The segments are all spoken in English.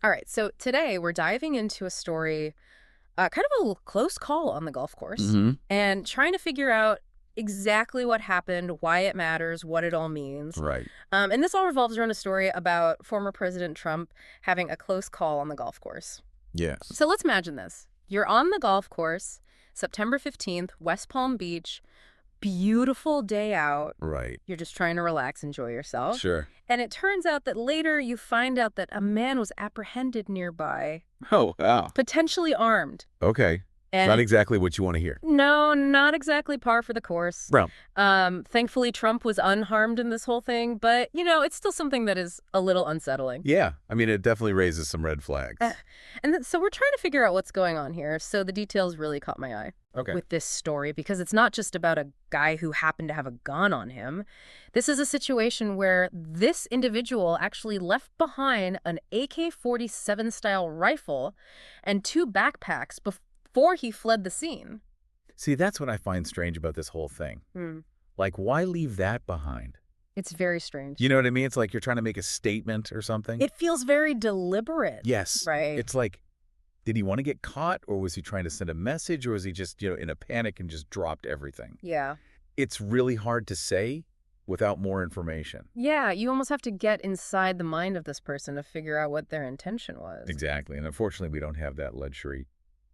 All right, so today we're diving into a story, kind of a close call on the golf course, and trying to figure out exactly what happened, why it matters, what it all means. Right. And this all revolves around a story about former President Trump having a close call on the golf course. Yes. So let's imagine this. You're on the golf course, September 15th, West Palm Beach, beautiful day out. Right. You're just trying to relax, enjoy yourself. Sure. And it turns out that later you find out that a man was apprehended nearby, Oh, wow. potentially armed. Okay. And Not exactly what you want to hear. no, not exactly par for the course. Bro. Thankfully, Trump was unharmed in this whole thing, but, it's still something that is a little unsettling. Yeah. I mean, it definitely raises some red flags. So we're trying to figure out what's going on here. So the details really caught my eye with this story, because it's not just about a guy who happened to have a gun on him. This is a situation where this individual actually left behind an AK-47 style rifle and 2 backpacks before he fled the scene. See, that's what I find strange about this whole thing. Like, why leave that behind? It's very strange. You know what I mean? It's like you're trying to make a statement or something. It feels very deliberate. Yes. Right. It's like, did he want to get caught, or was he trying to send a message, or was he just, in a panic and just dropped everything? Yeah. It's really hard to say without more information. Yeah, you almost have to get inside the mind of this person to figure out what their intention was. Exactly. And unfortunately, we don't have that luxury.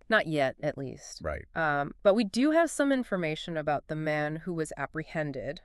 Not yet, at least. Right. But we do have some information about the man who was apprehended.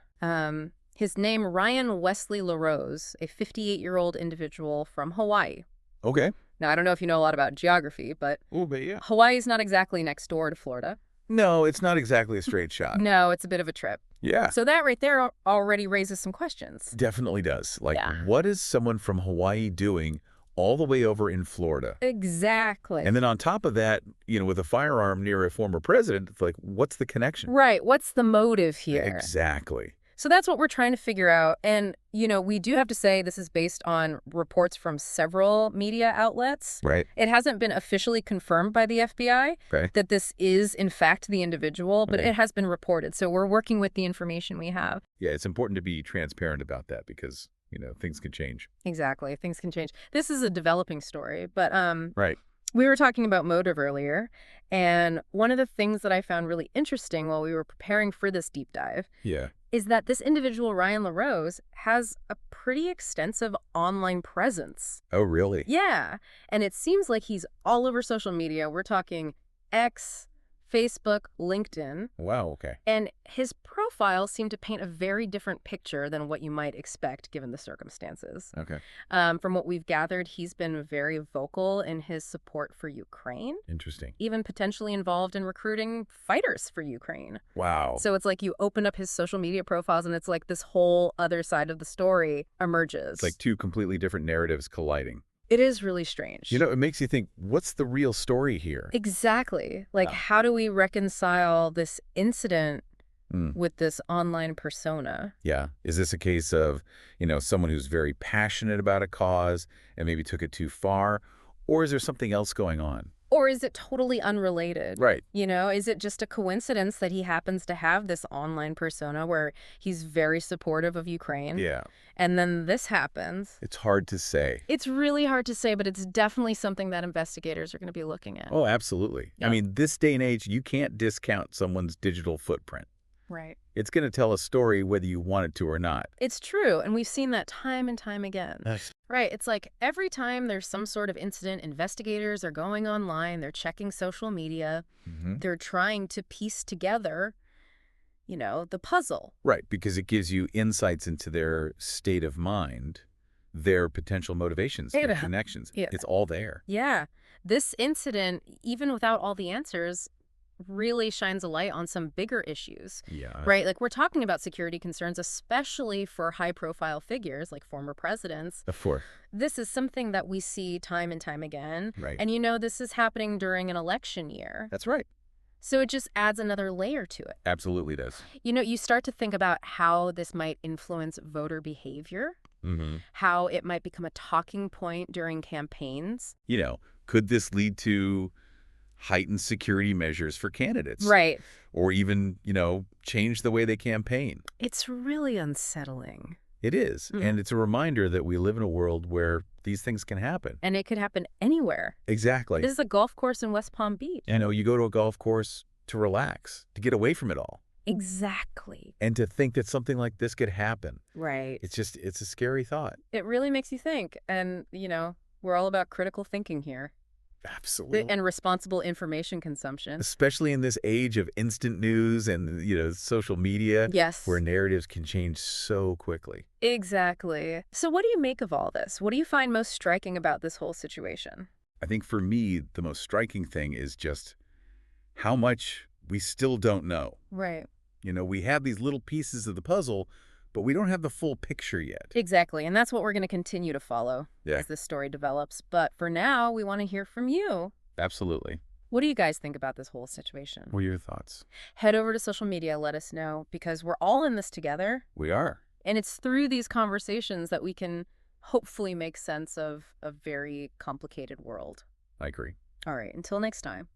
His name, Ryan Wesley LaRose, a 58-year-old individual from Hawaii. Okay. Now, I don't know if you know a lot about geography, but yeah. Hawaii's not exactly next door to Florida. No, it's not exactly a straight shot. No, it's a bit of a trip. Yeah. So that right there already raises some questions. Definitely does. Like, Yeah. What is someone from Hawaii doing all the way over in Florida? Exactly. And then on top of that, with a firearm near a former president, it's like, what's the connection? Right. What's the motive here? Exactly. So that's what we're trying to figure out. And, we do have to say this is based on reports from several media outlets. Right. It hasn't been officially confirmed by the FBI that this is, in fact, the individual, but it has been reported. So we're working with the information we have. Yeah, it's important to be transparent about that because, things can change. Exactly. Things can change. This is a developing story, but Right. we were talking about motive earlier, and one of the things that I found really interesting while we were preparing for this deep dive is that this individual, Ryan LaRose, has a pretty extensive online presence. Oh, really? Yeah. And it seems like he's all over social media. We're talking X, Facebook, LinkedIn. Wow, okay. And his profile seemed to paint a very different picture than what you might expect given the circumstances. Okay. From what we've gathered, he's been very vocal in his support for Ukraine. Interesting. Even potentially involved in recruiting fighters for Ukraine. Wow. So it's like you open up his social media profiles and it's like this whole other side of the story emerges. It's like 2 completely different narratives colliding. It is really strange. It makes you think, what's the real story here? Exactly. Like, how do we reconcile this incident with this online persona? Yeah. Is this a case of, someone who's very passionate about a cause and maybe took it too far? Or is there something else going on? Or is it totally unrelated? Right. Is it just a coincidence that he happens to have this online persona where he's very supportive of Ukraine? Yeah. And then this happens. It's hard to say. It's really hard to say, but it's definitely something that investigators are going to be looking at. Oh, absolutely. Yeah. I mean, this day and age, you can't discount someone's digital footprint. Right. It's going to tell a story whether you want it to or not. It's true, and we've seen that time and time again. Right, it's like every time there's some sort of incident, investigators are going online, they're checking social media, they're trying to piece together, the puzzle. Right, because it gives you insights into their state of mind, their potential motivations, their connections. Yeah. It's all there. Yeah. This incident, even without all the answers, really shines a light on some bigger issues. Yeah. Right? Like, we're talking about security concerns, especially for high-profile figures like former presidents. Of course. This is something that we see time and time again. Right. And this is happening during an election year. That's right. So it just adds another layer to it. Absolutely does. You start to think about how this might influence voter behavior, how it might become a talking point during campaigns. Could this lead to heightened security measures for candidates? Right. Or even, change the way they campaign. It's really unsettling. It is. And it's a reminder that we live in a world where these things can happen. And it could happen anywhere. Exactly. This is a golf course in West Palm Beach. You go to a golf course to relax, to get away from it all. Exactly. And to think that something like this could happen. Right. It's a scary thought. It really makes you think. And, we're all about critical thinking here. Absolutely. And responsible information consumption. Especially in this age of instant news and, social media. Yes. Where narratives can change so quickly. Exactly. So what do you make of all this? What do you find most striking about this whole situation? I think for me, the most striking thing is just how much we still don't know. Right. We have these little pieces of the puzzle, but we don't have the full picture yet. Exactly, and that's what we're going to continue to follow as this story develops. But for now, we want to hear from you. Absolutely. What do you guys think about this whole situation? What are your thoughts? Head over to social media, let us know, because we're all in this together. We are. And it's through these conversations that we can hopefully make sense of a very complicated world. I agree. All right, until next time.